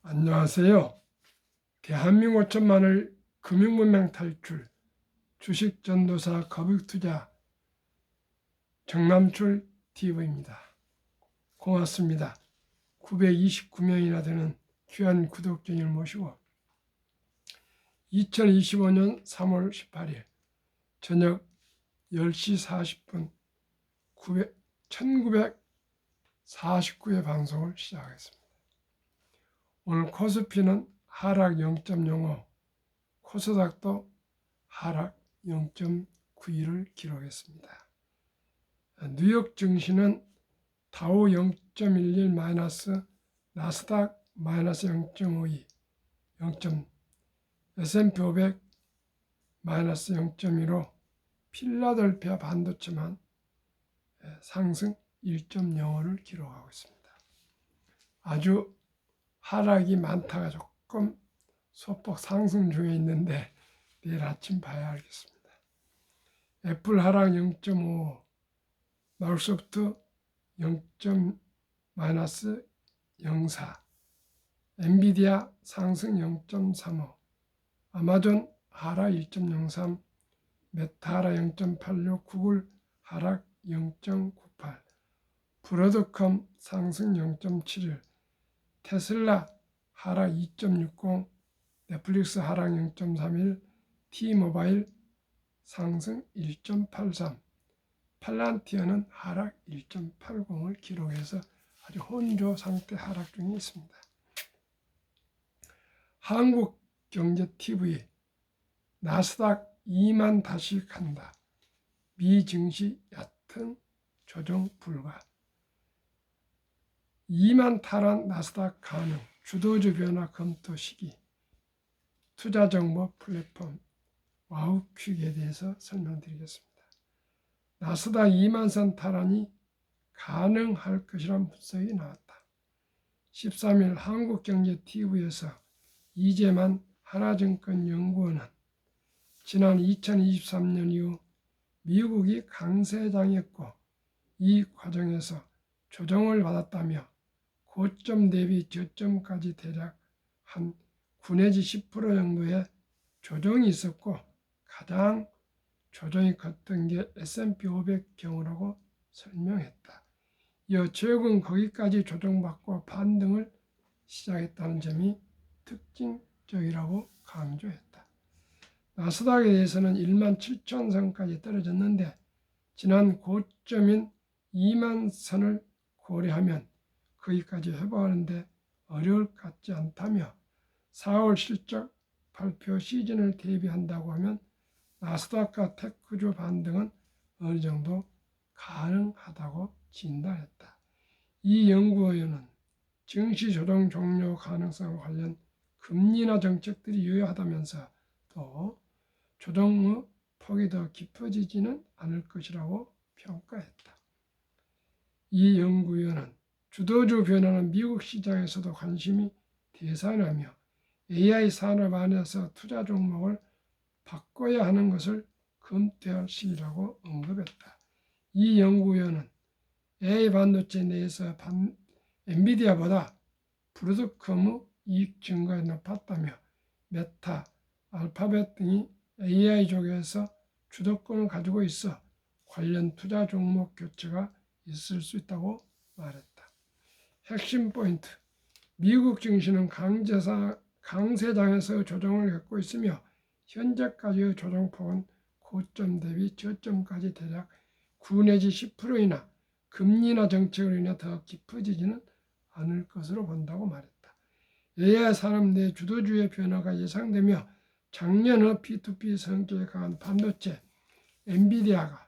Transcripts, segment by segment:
안녕하세요. 대한민국 5천만을 금융문명 탈출, 주식전도사 거북투자 정남출 TV입니다. 고맙습니다. 929명이나 되는 귀한 구독자님을 모시고 2025년 3월 18일 저녁 10시 40분 1949회 방송을 시작하겠습니다. 오늘 코스피는 하락 0.05, 코스닥도 하락 0.91을 기록했습니다. 뉴욕 증시는 다우 0.11 마이너스, 나스닥 마이너스 0.52, S&P 500 마이너스 0.15, 필라델피아 반도체만 상승 1.05를 기록하고 있습니다. 아주 하락이 많다가 조금 소폭 상승 중에 있는데 내일 아침 봐야 알겠습니다. 애플 하락 0.5, 마이크로소프트 0. 마이너스 04, 엔비디아 상승 0.35, 아마존 하락 1.03, 메타 하락 0.86, 구글 하락 0.98, 브로드컴 상승 0.71, 테슬라 하락 2.60, 넷플릭스 하락 0.31, T모바일 상승 1.83, 팔란티어는 하락 1.80을 기록해서 아주 혼조 상태 하락 중에 있습니다. 한국경제TV 나스닥 2만 다시 간다. 미 증시 얕은 조정 불가. 2만 탈환 나스닥 가능. 주도주 변화 검토 시기. 투자정보 플랫폼 와우퀵에 대해서 설명드리겠습니다. 나스닥 2만선 탈환이 가능할 것이라는 분석이 나왔다. 13일 한국경제TV에서 이재만 하나증권 연구원은 지난 2023년 이후 미국이 강세장했고 이 과정에서 조정을 받았다며 고점 대비 저점까지 대략 한 9 내지 10% 정도의 조정이 있었고 가장 조정이 컸던 게 S&P 500 경우라고 설명했다. 이어 최근 거기까지 조정받고 반등을 시작했다는 점이 특징적이라고 강조했다. 나스닥에 대해서는 17,000선까지 떨어졌는데 지난 고점인 2만 선을 고려하면 거기까지 회복하는데 어려울 것 같지 않다며 4월 실적 발표 시즌을 대비한다고 하면 나스닥과 테크주 반등은 어느 정도 가능하다고 진단했다. 이 연구위원은 증시 조정 종료 가능성과 관련 금리 인하 정책들이 유효하다면서 또 조정의 폭이 더 깊어지지는 않을 것이라고 평가했다. 이 연구위원은 주도주 변화는 미국 시장에서도 관심이 대산하며 AI 산업 안에서 투자 종목을 바꿔야 하는 것을 검토할 시기라고 언급했다. 이 연구위원은 AI 반도체 내에서 엔비디아보다 브로드컴의 이익 증가가 높았다며 메타, 알파벳 등이 AI 쪽에서 주도권을 가지고 있어 관련 투자 종목 교체가 있을 수 있다고 말했다. 핵심 포인트, 미국 증시는 강세장에서 조정을 겪고 있으며 현재까지의 조정폭은 고점 대비 저점까지 대략 9 내지 10%이나 금리 인하 정책으로 인해 더 깊어지지는 않을 것으로 본다고 말했다. AI 산업 내 주도주의 변화가 예상되며 작년의 P2P 성격이 강한 반도체, 엔비디아가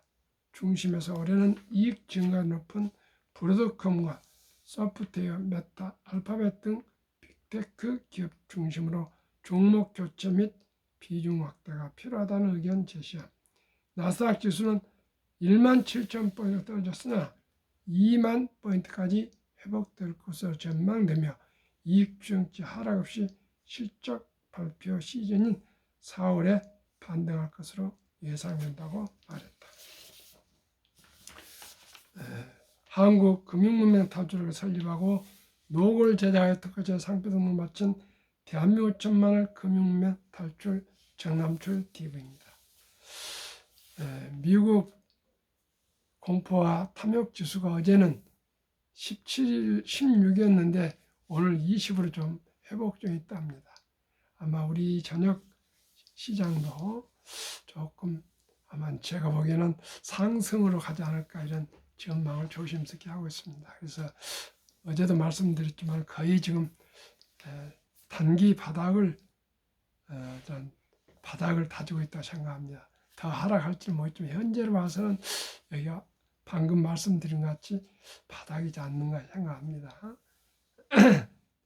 중심에서 올해는 이익 증가 높은 브로드컴과 소프트웨어, 메타, 알파벳 등 빅테크 기업 중심으로 종목 교체 및 비중 확대가 필요하다는 의견 제시함. 나스닥 지수는 17,000포인트 떨어졌으나 2만 포인트까지 회복될 것으로 전망되며 이익 주정치 하락 없이 실적 발표 시즌인 4월에 반등할 것으로 예상된다고 말했다. 한국 금융문명 탈출을 설립하고 노골 제작에 특허제 상표 등록 마친 대한민국 천만을 금융면 탈출 정남출 TV입니다. 미국 공포와 탐욕 지수가 어제는 17일, 16이었는데 오늘 20으로 좀 회복 중에 있답니다. 아마 우리 저녁 시장도 조금 아마 제가 보기에는 상승으로 가지 않을까 이런 전망을 조심스럽게 하고 있습니다. 그래서 어제도 말씀드렸지만 거의 지금 단기 바닥을 다지고 있다고 생각합니다. 더 하락할지 모르겠지만 현재로 봐서는 여기가 방금 말씀드린 것 같이 바닥이지 않는가 생각합니다.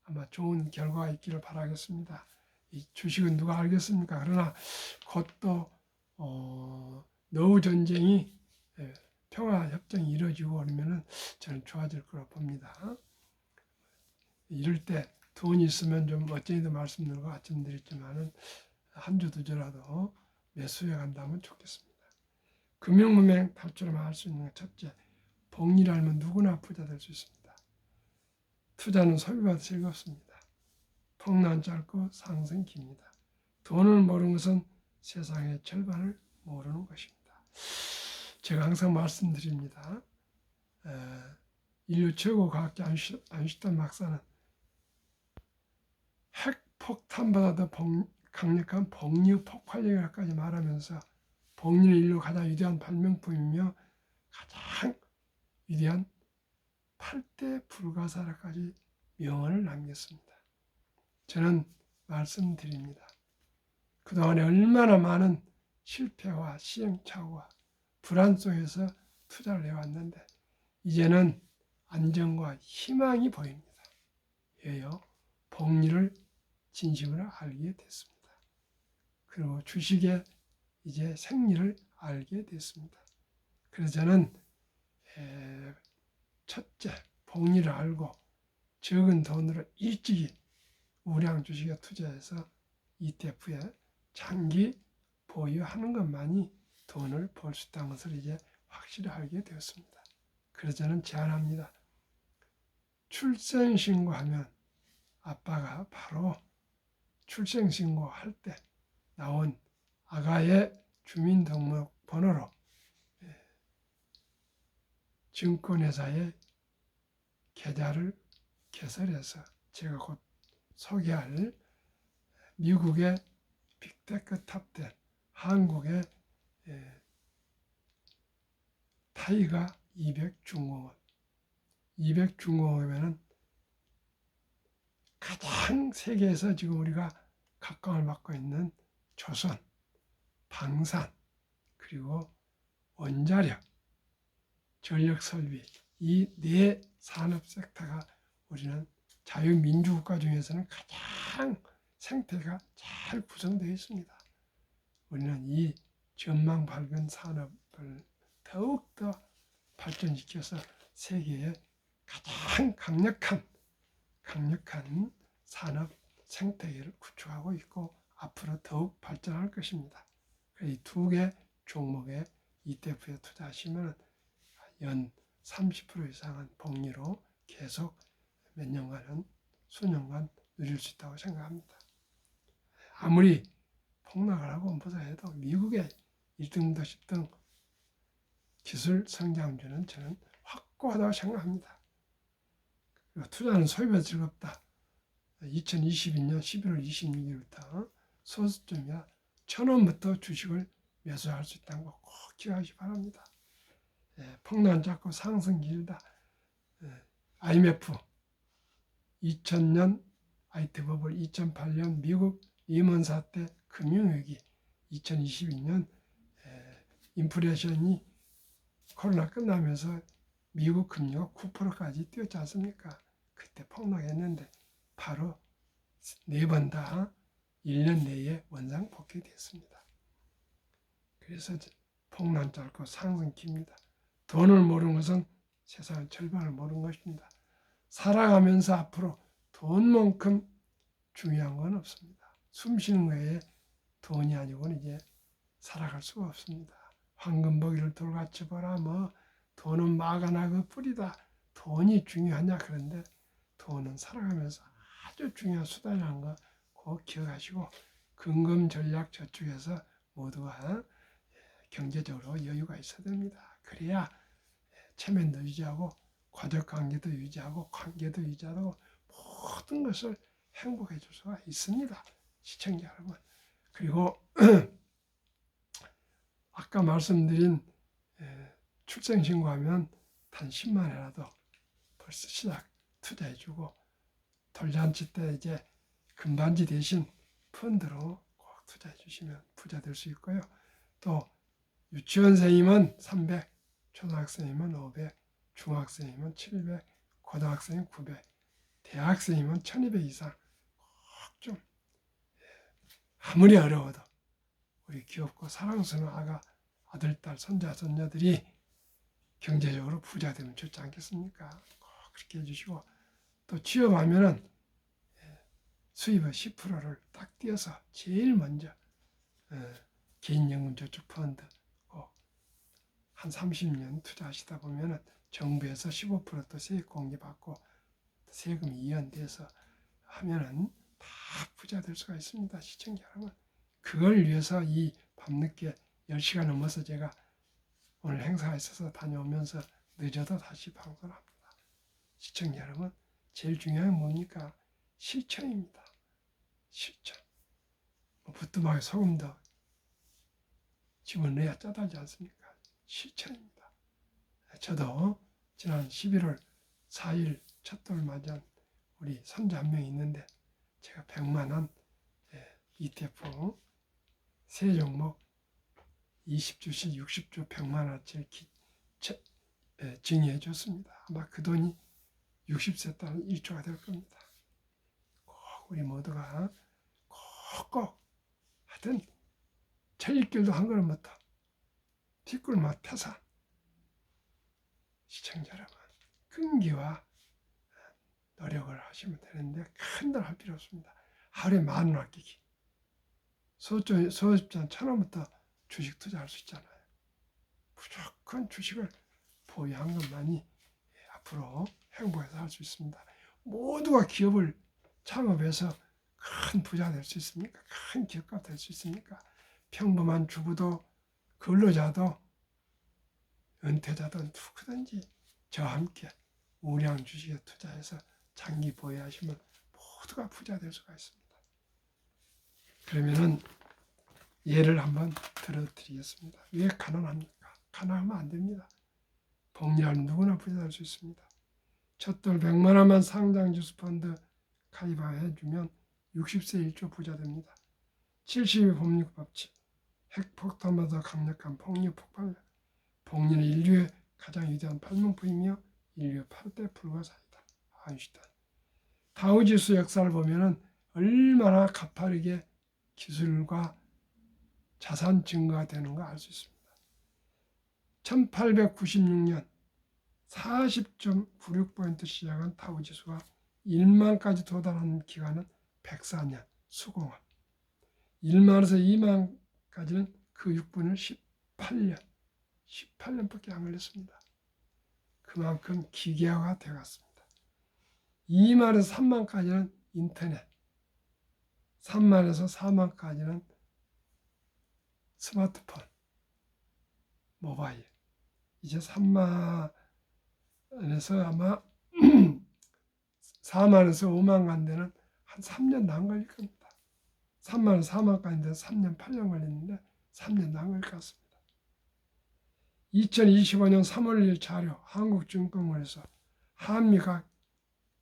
아마 좋은 결과가 있기를 바라겠습니다. 이 주식은 누가 알겠습니까? 그러나 곧 또 노후 전쟁이 평화 협정이 이루어지고 그러면은 저는 좋아질 거라 봅니다. 이럴 때 돈이 있으면 좀 어제도 말씀드렸지만은 한 주 두 주라도 매수해 간다면 좋겠습니다. 금융문맹 탈출만 할 수 있는 것 첫째, 복리를 알면 누구나 부자 될 수 있습니다. 투자는 소비보다 즐겁습니다. 폭락 짧고 상승 깁니다. 돈을 모르는 것은 세상의 절반을 모르는 것입니다. 제가 항상 말씀드립니다. 인류 최고 과학자 아인슈타인 박사는 핵폭탄보다 더 강력한 복류 폭발력이라까지 말하면서 복리는 인류 가장 위대한 발명품이며 가장 위대한 8대 불가사라까지 명언을 남겼습니다. 저는 말씀드립니다. 그동안에 얼마나 많은 실패와 시행착오와 불안 속에서 투자를 해왔는데 이제는 안정과 희망이 보입니다. 왜요? 복리를 진심으로 알게 됐습니다. 그리고 주식의 이제 생리를 알게 됐습니다. 그래서 저는 첫째, 복리를 알고 적은 돈으로 일찍이 우량 주식에 투자해서 ETF에 장기 보유하는 것만이 돈을 벌 수 있다는 것을 이제 확실히 알게 되었습니다. 그래서 저는 제안합니다. 출생신고하면 아빠가 바로 출생신고할 때 나온 아가의 주민등록번호로 증권회사에 계좌를 개설해서 제가 곧 소개할 미국의 빅테크 탑10 한국의 타이가 200중공업 200중공업이면 가장 세계에서 지금 우리가 각광을 받고 있는 조선, 방산, 그리고 원자력, 전력설비 이 네 산업 섹터가 우리는 자유민주국가 중에서는 가장 생태가 잘 구성되어 있습니다. 우리는 이 전망 밝은 산업을 더욱더 발전시켜서 세계의 가장 강력한 산업 생태계를 구축하고 있고 앞으로 더욱 발전할 것입니다. 이 두 개 종목의 ETF에 투자하시면 연 30% 이상은 복리로 계속 몇 년간은 수년간 누릴 수 있다고 생각합니다. 아무리 폭락을 하고 보다 미국의 1등부터 10등 기술 성장률은 저는 확고하다고 생각합니다. 투자는 소비보다 즐겁다. 2022년 11월 26일부터 소수점이야 1,000원부터 주식을 매수할 수 있다는 거 꼭 기억하시기 바랍니다. 폭락 작고 상승 길다. IMF 2000년 IT 버블 2008년 미국 리먼 사태 금융위기 2022년 인플레이션이 코로나 끝나면서 미국 금리가 9%까지 뛰었지 않습니까? 그때 폭락했는데 바로 4번 다 1년 내에 원상복귀됐습니다. 그래서 폭락 짧고 상승 깁니다. 돈을 모르는 것은 세상의 절반을 모르는 것입니다. 살아가면서 앞으로 돈만큼 중요한 건 없습니다. 숨 쉬는 거에 돈이 아니고는 이제 살아갈 수가 없습니다. 황금버기를 돌같이 보라 돈은 마가나그 뿌리다. 돈이 중요하냐 그런데 돈은 살아가면서 아주 중요한 수단이라는 거 꼭 기억하시고 근금 전략 저축에서 모두가 경제적으로 여유가 있어야 됩니다. 그래야 체면도 유지하고 가족 관계도 유지하고 관계도 유지하고 모든 것을 행복해 줄 수가 있습니다. 시청자 여러분. 그리고 아까 말씀드린 출생신고하면 단 10만 원이라도 벌써 시작 투자해주고 돌잔치 때 이제 금반지 대신 펀드로 꼭 투자해 주시면 부자 될 수 있고요. 또 유치원생이면 300, 초등학생이면 500, 중학생이면 700, 고등학생이면 900, 대학생이면 1200 이상 꼭 좀 아무리 어려워도 우리 귀엽고 사랑스러운 아들, 딸, 손자, 손녀들이 경제적으로 부자 되면 좋지 않겠습니까? 꼭 그렇게 해주시고 또 취업하면은 수입의 10%를 딱 띄어서 제일 먼저 개인연금저축펀드 한 30년 투자하시다 보면은 정부에서 15%또 세액 공제받고 세금이 이연돼서 하면은 다 부자 될 수가 있습니다. 시청자 여러분. 그걸 위해서 이 밤늦게 10시간 넘어서 제가 오늘 행사가 있어서 다녀오면서 늦어도 다시 방송을 합니다. 시청자 여러분, 제일 중요한 건 뭡니까? 실천입니다. 실천. 부뚜막에 소금도 집어넣어야 짜달지 않습니까? 실천입니다. 저도 지난 11월 4일 첫돌 맞이한 우리 손자 한 명 있는데 제가 100만 원 ETF 세 종목 20주씩 60주 100만 원짜리 증여해 줬습니다. 아마 그 돈이 60세 따른 1조가 될 겁니다. 꼭 우리 모두가 꼭 하여튼 천리길도 한 걸음부터 뒷골맛 펴서 시청자 여러분 끈기와 노력을 하시면 되는데 큰돈 할 필요 없습니다. 하루에 10,000원 아끼기. 소집전 1,000원부터 주식 투자할 수 있잖아요. 무조건 주식을 보유한 것만이 앞으로 행복해서 할 수 있습니다. 모두가 기업을 창업해서 큰 부자 될 수 있습니까? 큰 기업가 될 수 있습니까? 평범한 주부도 근로자도 은퇴자도 누구든지 저와 함께 우량 주식에 투자해서 장기 보유하시면 모두가 부자 될 수가 있습니다. 그러면은 예를 한번 들어드리겠습니다. 왜 가난합니까? 가난하면 안 됩니다. 복리하면 누구나 부자 될 수 있습니다. 첫돌 100만 원만 상장주스 펀드 가입해주면 60세 1조 부자 됩니다. 70의 복리 법칙, 핵폭탄보다 강력한 복리 폭발력. 복리는 인류의 가장 위대한 발명품이며 인류의 8대 불가사이다. 아인슈타인. 다우지수 역사를 보면은 얼마나 가파르게 기술과 자산 증가가 되는 거 알 수 있습니다. 1896년 40.96% 시작한 다우지수가 1만까지 도달하는 기간은 104년 수공업. 1만에서 2만까지는 그 6분을 18년밖에 안 걸렸습니다. 그만큼 기계화가 되어갔습니다. 2만에서 3만까지는 인터넷, 3만에서 4만까지는 스마트폰, 모바일. 이제 3만에서 아마 4만에서 5만 간 데는 한 3년도 안 걸릴 겁니다. 3만에서 4만까지 데는 3년, 8년 걸리는데 3년도 안 걸릴 것 같습니다. 2025년 3월 1일 자료 한국증권원에서 한미각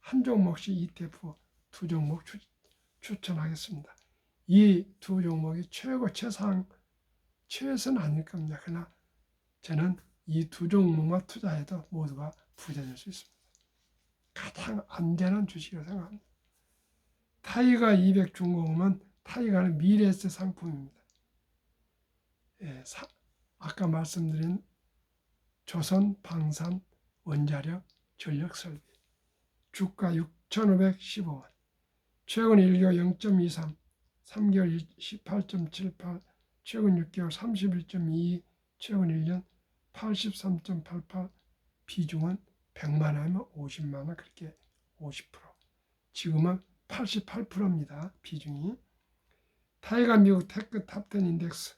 한 종목씩 ETF 두 종목 추천하겠습니다. 이 두 종목이 최선은 아닐 겁니다. 그러나 저는 이 두 종목만 투자해도 모두가 부자 될 수 있습니다. 가장 안전한 주식이라고 생각합니다. 타이거 200 중공업은 타이거는 미래에셋 상품입니다. 아까 말씀드린 조선, 방산, 원자력, 전력 설비. 주가 6,515원. 최근 1개월 0.23, 3개월 18.78, 최근 6개월 31.22, 최근 1년 83.88, 비중은 100만 원이면 50만 원, 그렇게 50%. 지금은 88%입니다. 비중이. 타이가 미국 테크 탑10 인덱스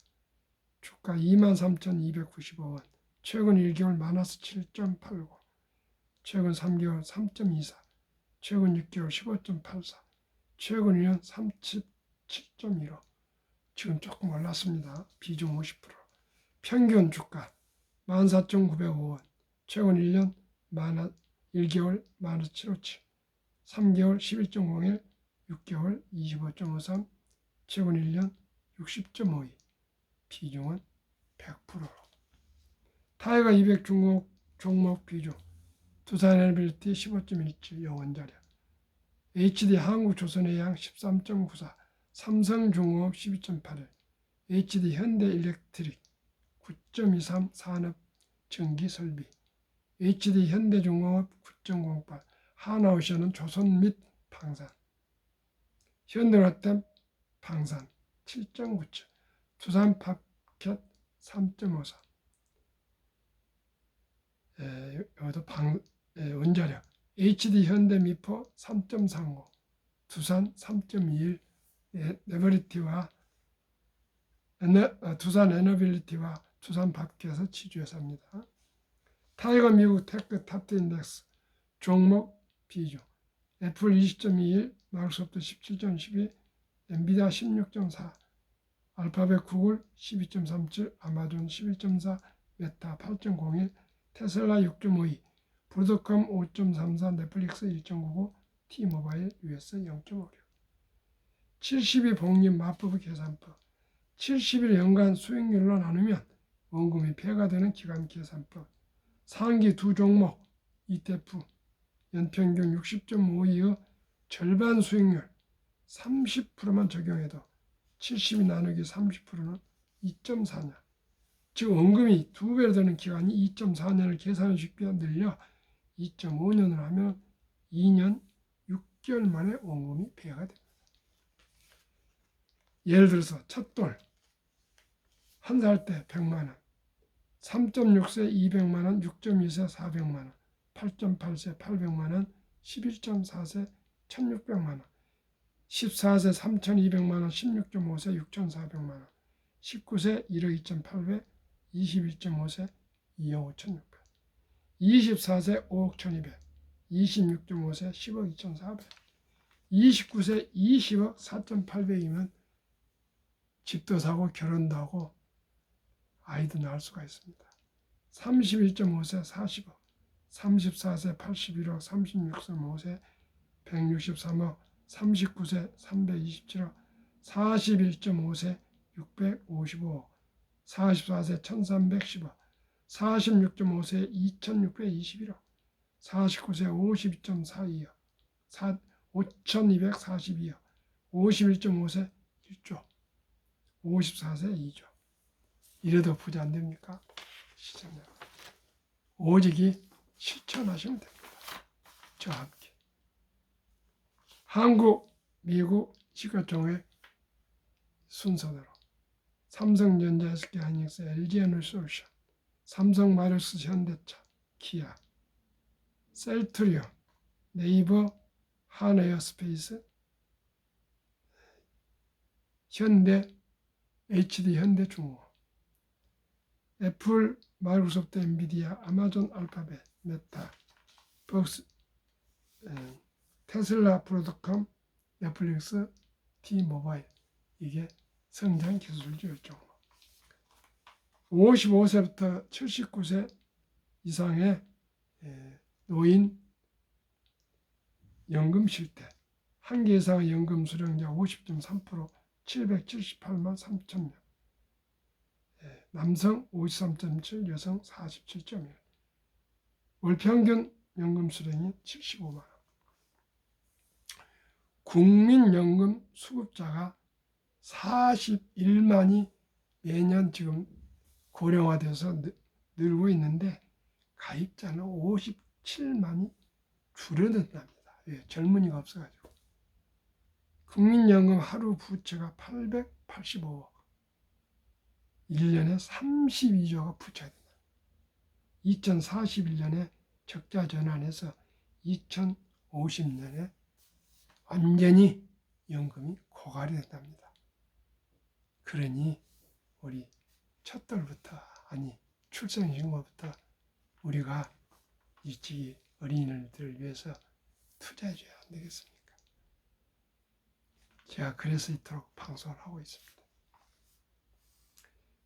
주가 23,295원, 최근 1개월 마이너스 7.89, 최근 3개월 3.24, 최근 6개월 15.84, 최근 1년 37.15. 지금 조금 올랐습니다. 비중 50%. 평균 주가 14,905원, 최근 1년 1개월 마이너스 757, 3개월 11.01, 6개월 25.53, 최근 1년 60.52, 비중은 100%. 타이거 200 종목 비중, 두산에너빌리티 15.17, 영원자력, HD 한국조선해양 13.94, 삼성중공업 12.81, HD 현대일렉트릭 9.23, 산업전기설비, HD 현대중공업 9.08, 하나오션은 조선 및 방산, 현대로템 방산 7.97, 두산팝켓 3.54, 여기도 원자력, HD 현대미포 3.30, 두산 3.21, 네버리티와 두산 에너빌리티와 두산 팝켓에서 지주회사입니다. 타이거 미국 테크 탑10 인덱스 종목 비중, 애플 20.21, 마이크로소프트 17.12, 엔비디아 16.4, 알파벳 구글 12.37, 아마존 11.4, 메타 8.01, 테슬라 6.52, 브로드컴 5.34, 넷플릭스 1.99, T모바일 US 0.56. 70일 복리 맞부부 계산법, 70일 연간 수익률로 나누면 원금이 배가 되는 기간 계산법, 상기 두 종목 ETF 연평균 60.52의 절반 수익률 30%만 적용해도 70이 나누기 30%는 2.4년, 즉 원금이 2배로 되는 기간이 2.4년을 계산을 쉽게 늘려 2.5년을 하면 2년 6개월 만에 원금이 배가 됩니다. 예를 들어서 첫돌 한 살 때 100만원, 3.6세 200만원, 6.2세 400만원, 8.8세 800만원, 11.4세 1600만원, 14세 3200만원, 16.5세 6400만원, 19세 1억 2800, 21.5세 2억 5600, 24세 5억 1200, 26.5세 10억 2400, 29세 20억 4800이면 집도 사고 결혼도 하고 아이도 낳을 수가 있습니다. 31.5세 40억, 34세 81억, 36.5세 163억, 39세 327억, 41.5세 655억, 44세 1310억, 46.5세 2621억, 49세 52.42억, 5242억, 51.5세 1조, 54세 2조. 이래도 부자 안 됩니까? 시청자. 오직이 실천하시면 됩니다. 저와 함께. 한국, 미국 시가총액 순서대로 삼성전자, SK하이닉스, LG에너지솔루션, 삼성마이너스, 현대차, 기아, 셀트리온, 네이버, 한에어스페이스, 현대, HD 현대중공업, 애플, 마이크로소프트, 엔비디아, 아마존, 알파벳, 메타, 복스, 테슬라, 브로드컴, 넷플릭스, T모바일. 이게 성장 기술주 종목. 55세부터 79세 이상의 노인 연금 실태, 한 개 이상의 연금 수령자 50.3%, 778만 3천 명. 남성 53.7, 여성 47.1. 월 평균 연금 수령이 75만 원. 국민연금 수급자가 41만이 매년 지금 고령화돼서 늘고 있는데 가입자는 57만이 줄어든답니다. 왜? 젊은이가 없어가지고. 국민연금 하루 부채가 885억. 1년에 32조가 부채가 된다. 2041년에 적자 전환해서 2050년에 완전히 연금이 고갈이 된답니다. 그러니 우리 첫돌부터 아니 출생신고부터 우리가 일찍이 어린이들을 위해서 투자해 줘야 안 되겠습니까? 제가 그래서 이토록 방송을 하고 있습니다.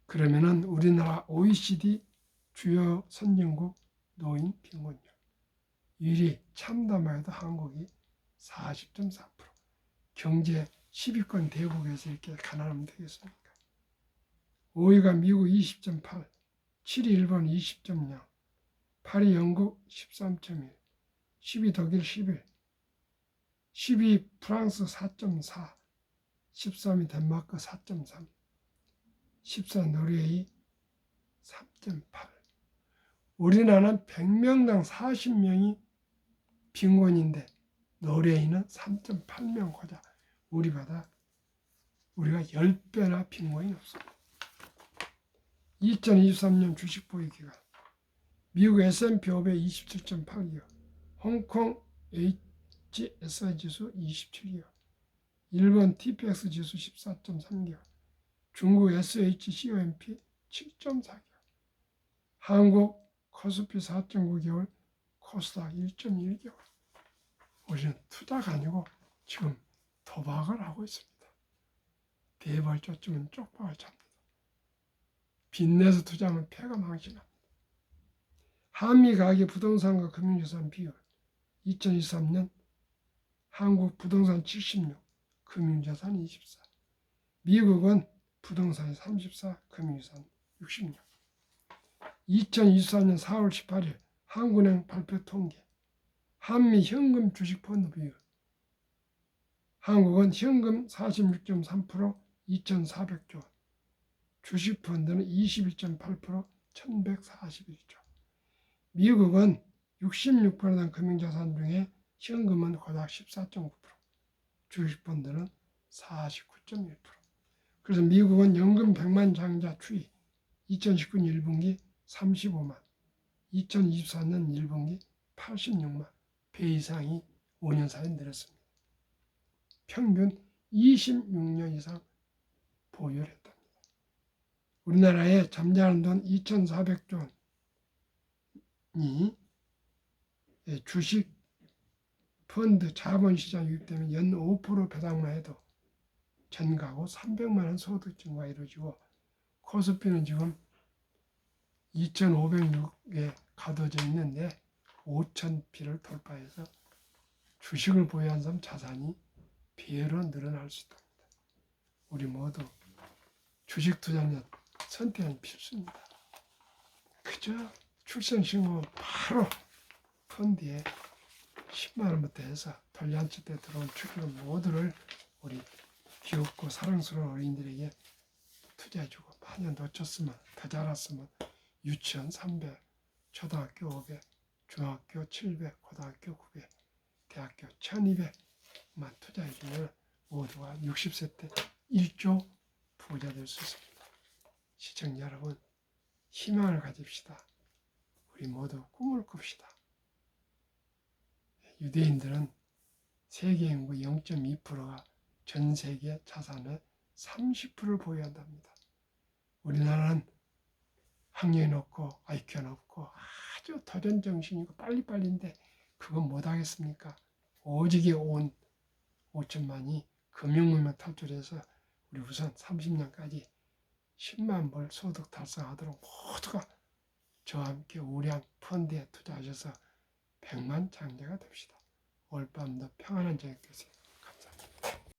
그러면은 우리나라 OECD 주요 선진국 노인 빈곤율 1위 참담해도 한국이 40.4%. 경제 10위권 대국에서 이렇게 가난하면 되겠습니까? 5위가 미국 20.8, 7위 일본 20.0, 8위 영국 13.1, 10위 독일 11, 10위 프랑스 4.4, 13위 덴마크 4.3, 14위 노르웨이 3.8. 우리나라는 100명당 40명이 빈곤인데 노르웨이는 3.8명 고자 우리가 10배나 빈곤이 높습니다. 2023년 주식 보유 기간 미국 S&P 500 27.8개월, 홍콩 HSI 지수 27개월, 일본 TPX 지수 14.3개월, 중국 SHCOMP 7.4개월, 한국 코스피 4.9개월, 코스닥 1.1개월. 우리는 투자가 아니고 지금 도박을 하고 있습니다. 대벌 쫓으면 쪽박을 찹니다. 빚내서 투자하면 패가 망신합니다. 한미 가계 부동산과 금융자산 비율 2023년 한국 부동산 76, 금융자산 24, 미국은 부동산이 34, 금융자산 66. 2024년 4월 18일 한국은행 발표 통계 한미 현금 주식 펀드 비율 한국은 현금 46.3% 2,400조 원, 주식 펀드는 21.8% 1,141조. 미국은 66%된 금융자산 중에 현금은 고작 14.9%, 주식 펀드는 49.1%. 그래서 미국은 연금 100만 장자 추이 2019년 1분기 35만, 2024년 1분기 86만 배 이상이 5년 사이에 늘었습니다. 평균 26년 이상 보유를 했답니다. 우리나라에 잠자는 돈 2,400조 원이 주식, 펀드, 자본시장 유입되면 연 5% 배당만 해도 전 가구 300만 원 소득 증가가 이루어지고 코스피는 지금 2,506에 가둬져 있는데 5,000피를 돌파해서 주식을 보유한 사람 자산이 배로 늘어날 수 있답니다. 우리 모두 주식 투자는 선택은 필수입니다. 그저 출생신고 바로 펀드에 10만 원부터 해서 돌잔치 때 들어온 축의금 모두를 우리 귀엽고 사랑스러운 어린이들에게 투자해주고 만약 놓쳤으면 더 자랐으면 유치원 300, 초등학교 500, 중학교 700, 고등학교 900, 대학교 1200만 투자해주면 모두가 60세 때 1조 부자 될 수 있습니다. 시청자 여러분, 희망을 가집시다. 우리 모두 꿈을 꿉시다. 유대인들은 세계 인구 0.2%가 전 세계 자산의 30%를 보유한답니다. 우리나라는 학력이 높고 IQ가 높고 아주 도전 정신이고 빨리빨리인데 그건 못하겠습니까? 오직에 온 5천만이 금융문명 탈출해서 우리 우선 30년까지 10만 불 소득 달성하도록 모두가 저와 함께 우량 펀드에 투자하셔서 100만 장자가 됩시다. 올밤도 평안한 저녁 되세요.